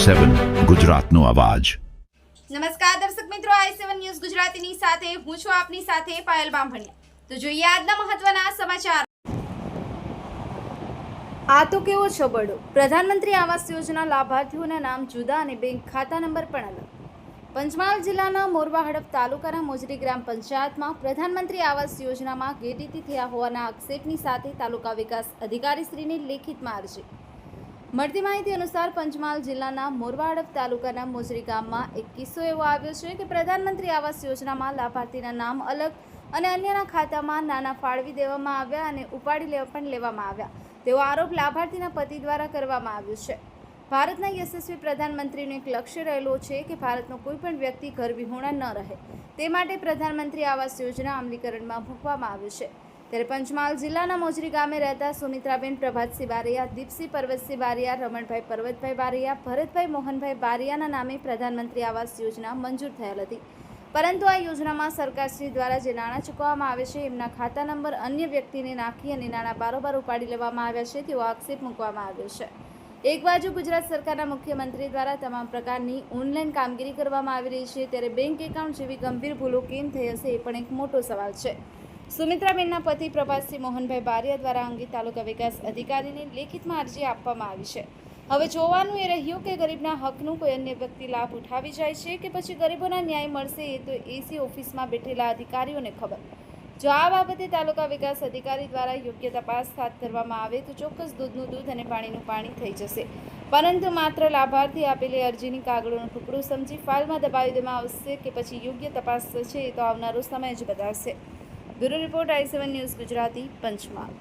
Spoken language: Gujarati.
i7 ગુજરાતનો અવાજ। નમસ્કાર દર્શક મિત્રો, i7 ન્યૂઝ ગુજરાતીની સાથે હું છું આપની સાથે પાયલ બામભણિયા। તો જોઈએ આજના મહત્વના સમાચાર। આ તો કેવો છબરડો! પ્રધાનમંત્રી આવાસ યોજના લાભાર્થીઓના નામ જુદા અને બેંક ખાતા નંબર પણ અલગ। પંચમહાલ જિલ્લાના મોરવા હડફ તાલુકાના મોજરી ગ્રામ પંચાયતમાં પ્રધાનમંત્રી આવાસ યોજનામાં ગેરરીતિ થયા હોવાના આક્ષેપની સાથે તાલુકા વિકાસ અધિકારીશ્રીને લેખિતમાં અરજી। મળતી માહિતી અનુસાર પંચમહાલ જિલ્લાના મોરવા હડફ તાલુકાના મોજરી ગામમાં એક કિસ્સો એવો આવ્યો છે કે પ્રધાનમંત્રી આવાસ યોજનામાં લાભાર્થીના નામ અલગ અને અન્યના ખાતામાં નાના ફાળવી દેવામાં આવ્યા અને ઉપાડી લેવામાં આવ્યા તેવો આરોપ લાભાર્થીના પતિ દ્વારા કરવામાં આવ્યો છે। ભારતના યશસ્વી પ્રધાનમંત્રીનું એક લક્ષ્ય રહેલું છે કે ભારતનો કોઈ પણ વ્યક્તિ ઘર વિહોણા ન રહે, તે માટે પ્રધાનમંત્રી આવાસ યોજના અમલીકરણમાં મૂકવામાં આવ્યું છે। ત્યારે પંચમહાલ જિલ્લાના મોજરી ગામે રહેતા સુમિત્રાબેન પ્રભાતસિંહ બારૈયા, દીપસિંહ પર્વતસિંહ બારૈયા, રમણભાઈ પર્વતભાઈ બારૈયા, ભરતભાઈ મોહનભાઈ બારૈયાના નામે પ્રધાનમંત્રી આવાસ યોજના મંજૂર થયેલ હતી, પરંતુ આ યોજનામાં સરકારશ્રી દ્વારા જે નાણાં ચૂકવવામાં આવે છે એમના ખાતા નંબર અન્ય વ્યક્તિને નાખી અને નાણાં બારોબાર ઉપાડી લેવામાં આવ્યા છે તેવો આક્ષેપ મૂકવામાં આવ્યો છે। એક બાજુ ગુજરાત સરકારના મુખ્યમંત્રી દ્વારા તમામ પ્રકારની ઓનલાઈન કામગીરી કરવામાં આવી રહી છે, ત્યારે બેંક એકાઉન્ટ જેવી ગંભીર ભૂલો કેમ થઈ હશે એ પણ એક મોટો સવાલ છે। સુમિત્રાબેનના પતિ પ્રભાતસિંહ મોહનભાઈ બારૈયા દ્વારા અંગે તાલુકા વિકાસ અધિકારીને લેખિતમાં અરજી આપવામાં આવી છે। હવે જોવાનું એ રહ્યું કે ગરીબના હકનું કોઈ અન્ય વ્યક્તિ લાભ ઉઠાવી જાય છે કે પછી ગરીબોના ન્યાય મળશે એ તો એસી ઓફિસમાં બેઠેલા અધિકારીઓને ખબર। જો આ બાબતે તાલુકા વિકાસ અધિકારી દ્વારા યોગ્ય તપાસ હાથ ધરવામાં આવે તો ચોક્કસ દૂધનું દૂધ અને પાણીનું પાણી થઈ જશે, પરંતુ માત્ર લાભાર્થી આપેલી અરજીની કાગળોનું ટુકડું સમજી ફાઇલમાં દબાવી દેવામાં આવશે કે પછી યોગ્ય તપાસ છે એ તો આવનારો સમય જ બતાવશે। Bureau report i7 news Gujarati, Panchmahal.